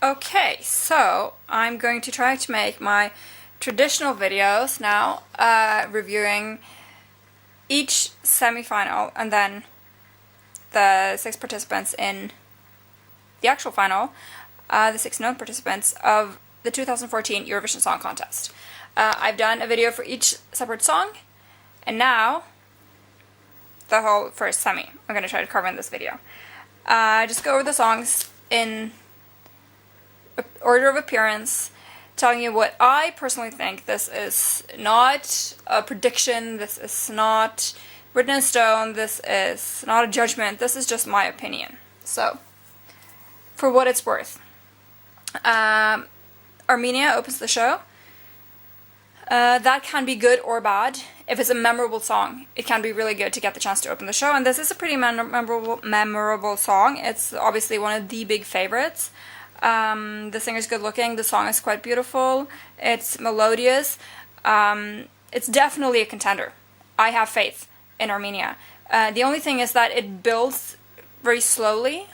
Okay, so I'm going to try to make my traditional videos now, reviewing each semi-final and then the 6 participants in the actual final, the 6 known participants of the 2014 Eurovision Song Contest. I've done a video for each separate song, and now the whole first semi I'm going to try to cover in this video. Just go over the songs in order of appearance, telling you what I personally think. This is not a prediction, this is not written in stone, this is not a judgment, this is just my opinion. So, for what it's worth. Armenia opens the show. That can be good or bad. If it's a memorable song, it can be really good to get the chance to open the show, and this is a pretty memorable song. It's obviously one of the big favorites. The singer's good looking, the song is quite beautiful, it's melodious, it's definitely a contender. I have faith in Armenia. The only thing is that it builds very slowly,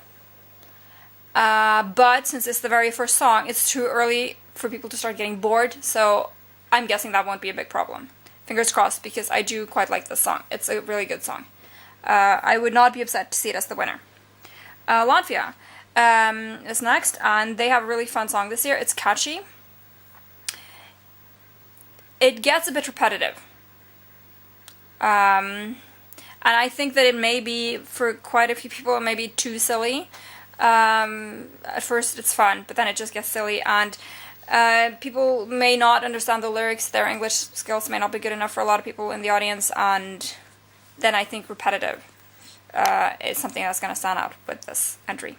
but since it's the very first song, it's too early for people to start getting bored, so I'm guessing that won't be a big problem. Fingers crossed, because I do quite like this song. It's a really good song. I would not be upset to see it as the winner. Latvia is next, and they have a really fun song this year. It's catchy. It gets a bit repetitive. And I think that it may be, for quite a few people, it may be too silly. At first it's fun, but then it just gets silly, and people may not understand the lyrics, their English skills may not be good enough for a lot of people in the audience, and then I think repetitive is something that's going to stand out with this entry.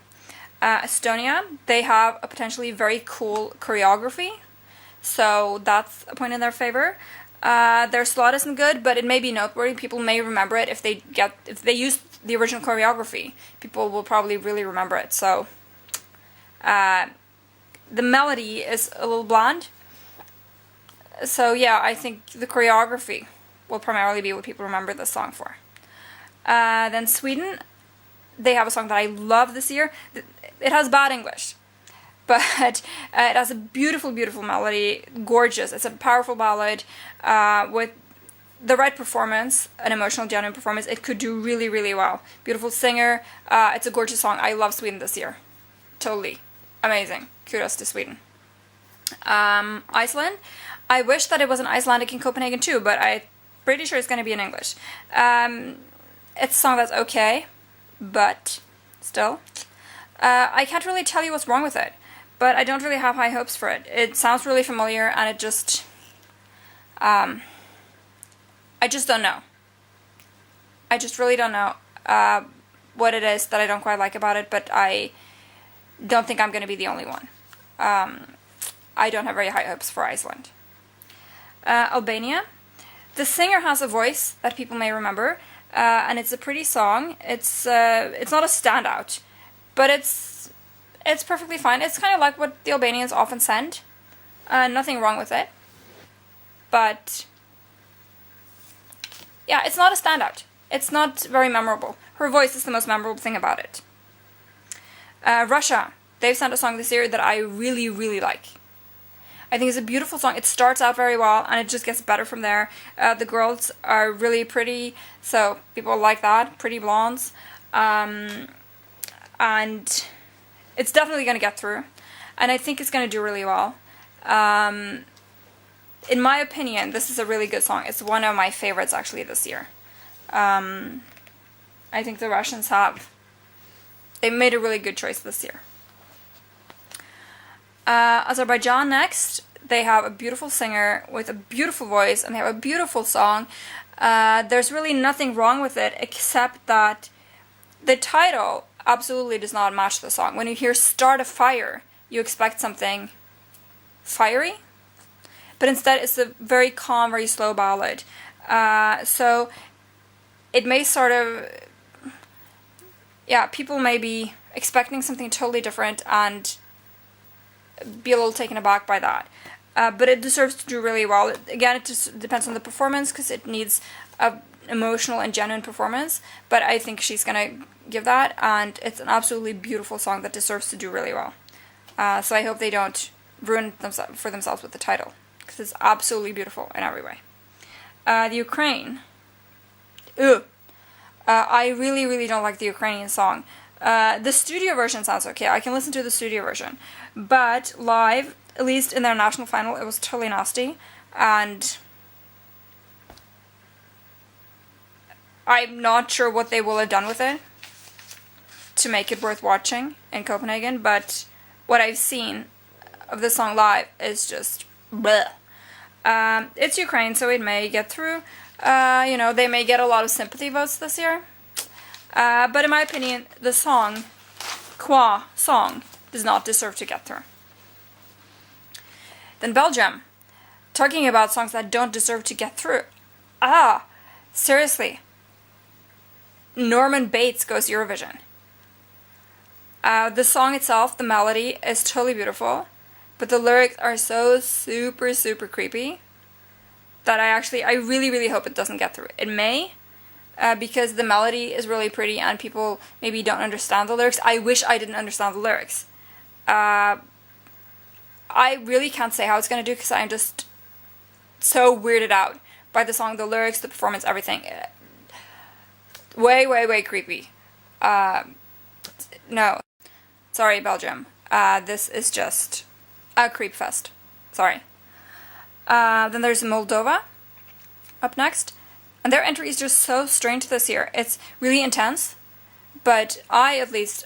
Estonia, they have a potentially very cool choreography, so that's a point in their favor. Their slot isn't good, but it may be noteworthy. People may remember it if they use the original choreography. People will probably really remember it. So the melody is a little bland. So yeah, I think the choreography will primarily be what people remember this song for. Then Sweden, they have a song that I love this year. It has bad English, but it has a beautiful, beautiful melody, gorgeous. It's a powerful ballad with the right performance, an emotional, genuine performance. It could do really, really well. Beautiful singer. It's a gorgeous song. I love Sweden this year. Totally. Amazing. Kudos to Sweden. Iceland. I wish that it was an Icelandic in Copenhagen too, but I'm pretty sure it's going to be in English. It's a song that's okay, but still. I can't really tell you what's wrong with it, but I don't really have high hopes for it. It sounds really familiar, and it just... I just don't know. I just really don't know what it is that I don't quite like about it, but I don't think I'm going to be the only one. I don't have very high hopes for Iceland. Albania. The singer has a voice that people may remember, and it's a pretty song. It's not a standout, but it's perfectly fine. It's kind of like what the Albanians often send. Nothing wrong with it. But yeah, it's not a standout. It's not very memorable. Her voice is the most memorable thing about it. Russia. They've sent a song this year that I really, really like. I think it's a beautiful song. It starts out very well, and it just gets better from there. The girls are really pretty, so people like that. Pretty blondes. And it's definitely going to get through. And I think it's going to do really well. In my opinion, this is a really good song. It's one of my favorites, actually, this year. I think the Russians they made a really good choice this year. Azerbaijan next. They have a beautiful singer with a beautiful voice, and they have a beautiful song. There's really nothing wrong with it, except that the title absolutely does not match the song. When you hear Start a Fire, you expect something fiery, but instead it's a very calm, very slow ballad. So it may sort of... yeah, people may be expecting something totally different and be a little taken aback by that. But it deserves to do really well. Again, it just depends on the performance, because it needs an emotional and genuine performance. But I think she's going to give that, and it's an absolutely beautiful song that deserves to do really well. So I hope they don't ruin for themselves with the title, because it's absolutely beautiful in every way. The Ukraine. Ugh. I really, really don't like the Ukrainian song. The studio version sounds okay. I can listen to the studio version. But live, at least in their national final, it was totally nasty. And I'm not sure what they will have done with it to make it worth watching in Copenhagen. But what I've seen of the song live is just bleh. It's Ukraine, so it may get through. You know, they may get a lot of sympathy votes this year. But in my opinion, the song, Quoi song, does not deserve to get through. Then Belgium. Talking about songs that don't deserve to get through. Seriously. Norman Bates goes Eurovision. The song itself, the melody, is totally beautiful. But the lyrics are so super, super creepy that I really, really hope it doesn't get through. It may, because the melody is really pretty and people maybe don't understand the lyrics. I wish I didn't understand the lyrics. I really can't say how it's going to do because I'm just so weirded out by the song, the lyrics, the performance, everything. Way, way, way creepy. No. Sorry, Belgium. This is just a creep fest. Sorry. Then there's Moldova up next. And their entry is just so strange this year. It's really intense, but I, at least,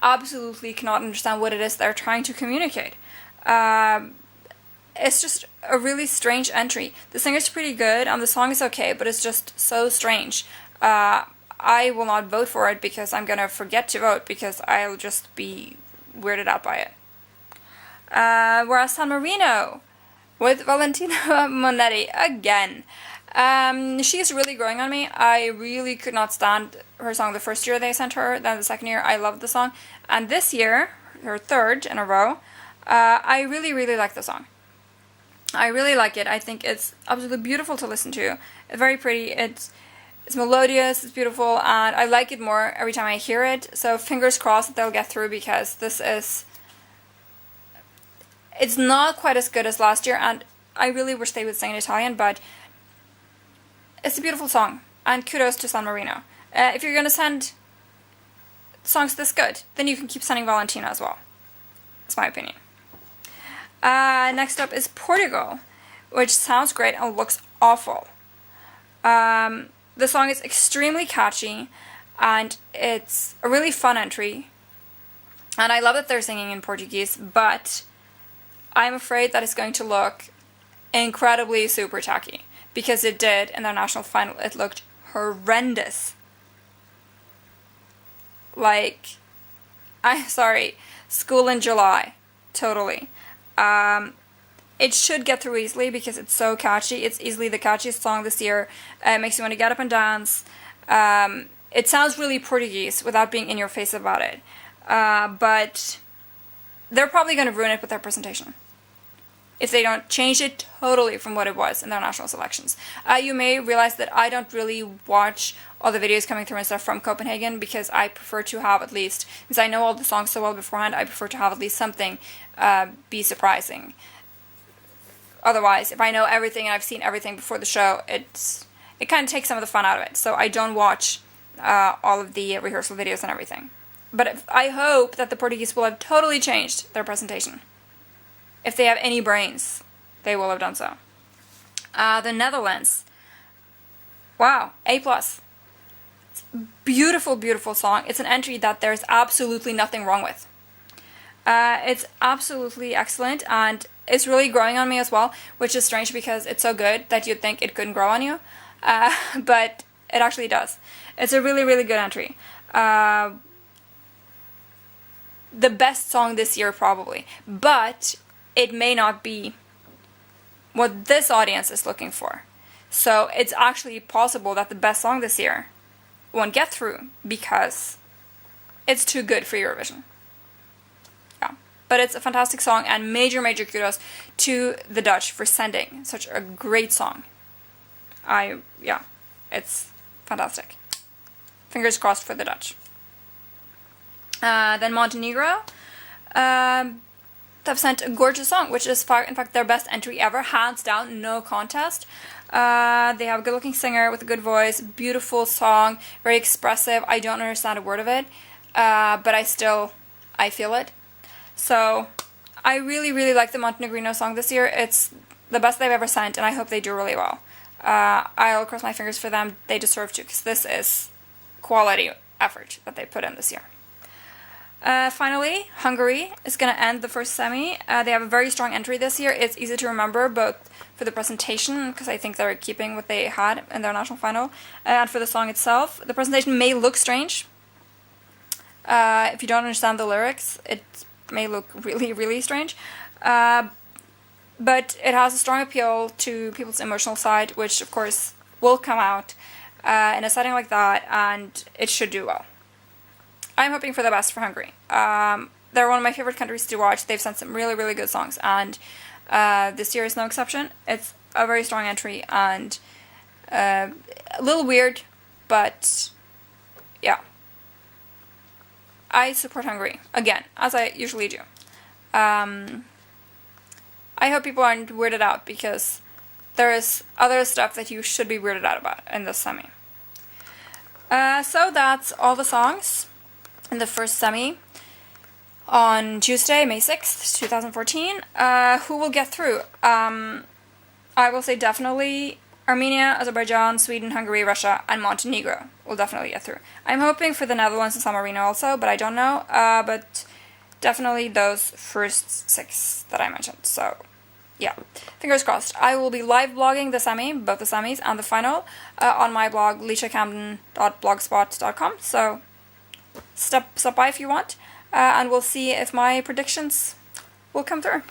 absolutely cannot understand what it is they're trying to communicate. It's just a really strange entry. The singer's pretty good, and the song is okay, but it's just so strange. I will not vote for it because I'm gonna forget to vote because I'll just be weirded out by it. Whereas San Marino, with Valentina Monetti again. She's really growing on me. I really could not stand her song the first year they sent her. Then the second year, I loved the song. And this year, her third in a row, I really, really like the song. I really like it. I think it's absolutely beautiful to listen to. It's very pretty. It's melodious, it's beautiful, and I like it more every time I hear it. So fingers crossed that they'll get through because it's not quite as good as last year, and I really wish they would sing in Italian, but it's a beautiful song, and kudos to San Marino. If you're going to send songs this good, then you can keep sending Valentina as well. That's my opinion. Next up is Portugal, which sounds great and looks awful. The song is extremely catchy, and it's a really fun entry. And I love that they're singing in Portuguese, but I'm afraid that it's going to look incredibly super tacky. Because it did in their national final. It looked horrendous. Like, I'm sorry, School in July. Totally. It should get through easily because it's so catchy. It's easily the catchiest song this year. It makes you want to get up and dance. It sounds really Portuguese without being in your face about it. But they're probably going to ruin it with their presentation if they don't change it totally from what it was in their national selections. You may realize that I don't really watch all the videos coming through and stuff from Copenhagen because I prefer to have at least, since I know all the songs so well beforehand, I prefer to have at least something be surprising. Otherwise, if I know everything and I've seen everything before the show, it kind of takes some of the fun out of it. So I don't watch all of the rehearsal videos and everything. But I hope that the Portuguese will have totally changed their presentation. If they have any brains, they will have done so. The Netherlands. Wow, A+. It's a beautiful, beautiful song. It's an entry that there's absolutely nothing wrong with. It's absolutely excellent, and it's really growing on me as well, which is strange because it's so good that you'd think it couldn't grow on you. But it actually does. It's a really, really good entry. The best song this year, probably. But it may not be what this audience is looking for. So it's actually possible that the best song this year won't get through because it's too good for Eurovision. Yeah. But it's a fantastic song, and major, major kudos to the Dutch for sending such a great song. It's fantastic. Fingers crossed for the Dutch. Then Montenegro. they've sent a gorgeous song, which is in fact their best entry ever, hands down, no contest. They have a good-looking singer with a good voice, beautiful song, very expressive. I don't understand a word of it, but I feel it. So I really, really like the Montenegrino song this year. It's the best they've ever sent, and I hope they do really well. I'll cross my fingers for them. They deserve to, because this is quality effort that they put in this year. Finally, Hungary is going to end the first semi. They have a very strong entry this year. It's easy to remember, both for the presentation, because I think they're keeping what they had in their national final, and for the song itself. The presentation may look strange. If you don't understand the lyrics, it may look really, really strange. But it has a strong appeal to people's emotional side, which of course will come out in a setting like that, and it should do well. I'm hoping for the best for Hungary. They're one of my favorite countries to watch. They've sent some really, really good songs, and this year is no exception. It's a very strong entry, and a little weird, but yeah. I support Hungary, again, as I usually do. I hope people aren't weirded out, because there is other stuff that you should be weirded out about in this semi. So that's all the songs in the first semi on Tuesday, May 6th, 2014. Who will get through? I will say definitely Armenia, Azerbaijan, Sweden, Hungary, Russia, and Montenegro will definitely get through. I'm hoping for the Netherlands and San Marino also, but I don't know. But definitely those first 6 that I mentioned. So, yeah, fingers crossed. I will be live blogging the semi, both the semis and the final, on my blog, leishacamden.blogspot.com. So, stop by if you want, and we'll see if my predictions will come through.